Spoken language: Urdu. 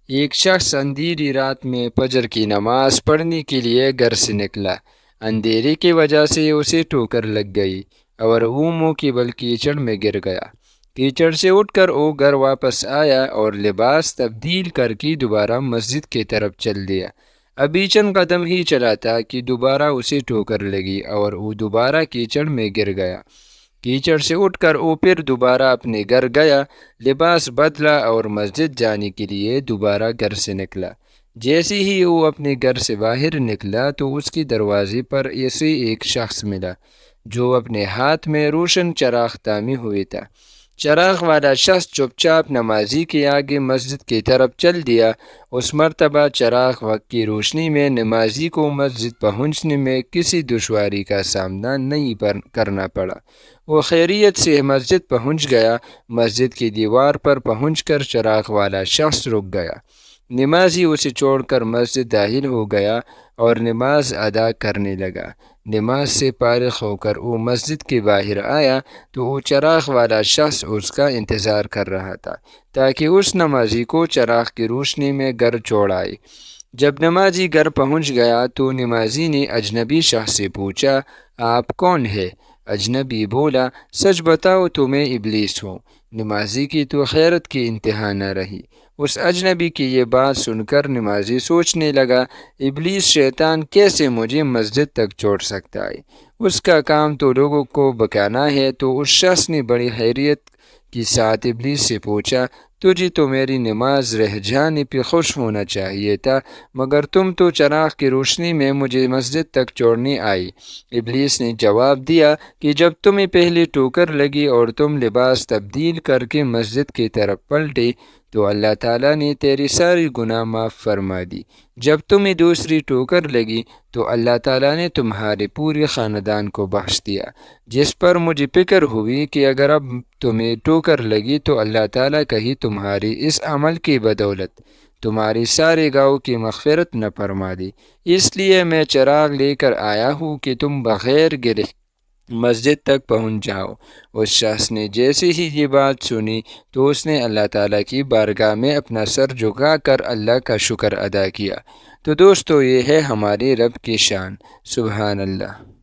ایک شخص اندھیری رات میں فجر کی نماز پڑھنے کے لیے گھر سے نکلا۔ اندھیرے کی وجہ سے اسے ٹھوکر لگ گئی اور وہ منہ کی بل کیچڑ میں گر گیا۔ کیچڑ سے اٹھ کر وہ گھر واپس آیا اور لباس تبدیل کر کے دوبارہ مسجد کی طرف چل دیا۔ ابھی چند قدم ہی چلا تھا کہ دوبارہ اسے ٹھوکر لگی اور وہ دوبارہ کیچڑ میں گر گیا۔ کیچڑ سے اٹھ کر وہ پھر دوبارہ اپنے گھر گیا، لباس بدلا اور مسجد جانے کے لیے دوبارہ گھر سے نکلا۔ جیسے ہی وہ اپنے گھر سے باہر نکلا تو اس کے دروازے پر اسے ایک شخص ملا جو اپنے ہاتھ میں روشن چراغ تھامے ہوئے تھا۔ چراغ والا شخص چپ چاپ نمازی کے آگے مسجد کی طرف چل دیا۔ اس مرتبہ چراغ وقت کی روشنی میں نمازی کو مسجد پہنچنے میں کسی دشواری کا سامنا نہیں کرنا پڑا۔ وہ خیریت سے مسجد پہنچ گیا۔ مسجد کی دیوار پر پہنچ کر چراغ والا شخص رک گیا۔ نمازی اسے چھوڑ کر مسجد داخل ہو گیا اور نماز ادا کرنے لگا۔ نماز سے فارغ ہو کر وہ مسجد کے باہر آیا تو وہ چراغ والا شخص اس کا انتظار کر رہا تھا تاکہ اس نمازی کو چراغ کی روشنی میں گھر چھوڑ آئے۔ جب نمازی گھر پہنچ گیا تو نمازی نے اجنبی شخص سے پوچھا، آپ کون ہے؟ اجنبی بولا، سچ بتاؤ تو میں ابلیس ہوں۔ نمازی کی تو خیرت کی انتہا نہ رہی۔ اس اجنبی کی یہ بات سن کر نمازی سوچنے لگا، ابلیس شیطان کیسے مجھے مسجد تک چھوڑ سکتا ہے؟ اس کا کام تو لوگوں کو بکانا ہے۔ تو اس شخص نے بڑی حیرت کے ساتھ ابلیس سے پوچھا، تجھے تو میری نماز رہ جانے پہ خوش ہونا چاہیے تھا، مگر تم تو چراغ کی روشنی میں مجھے مسجد تک چھوڑنے آئی۔ ابلیس نے جواب دیا کہ جب تمہیں پہلے ٹھوکر لگی اور تم لباس تبدیل کر کے مسجد کی طرف پلٹے تو اللہ تعالیٰ نے تیری ساری گناہ معاف فرما دی۔ جب تمہیں دوسری ٹھوکر لگی تو اللہ تعالیٰ نے تمہارے پورے خاندان کو بخش دیا، جس پر مجھے فکر ہوئی کہ اگر اب تمہیں ٹھوکر لگی تو اللہ تعالیٰ کہیں تمہاری اس عمل کی بدولت تمہاری سارے گناہوں کی مغفرت نہ فرما دی، اس لیے میں چراغ لے کر آیا ہوں کہ تم بغیر گرے مسجد تک پہنچ جاؤ۔ اس شخص نے جیسے ہی یہ بات سنی تو اس نے اللہ تعالیٰ کی بارگاہ میں اپنا سر جھکا کر اللہ کا شکر ادا کیا۔ تو دوستو، یہ ہے ہمارے رب کی شان۔ سبحان اللہ۔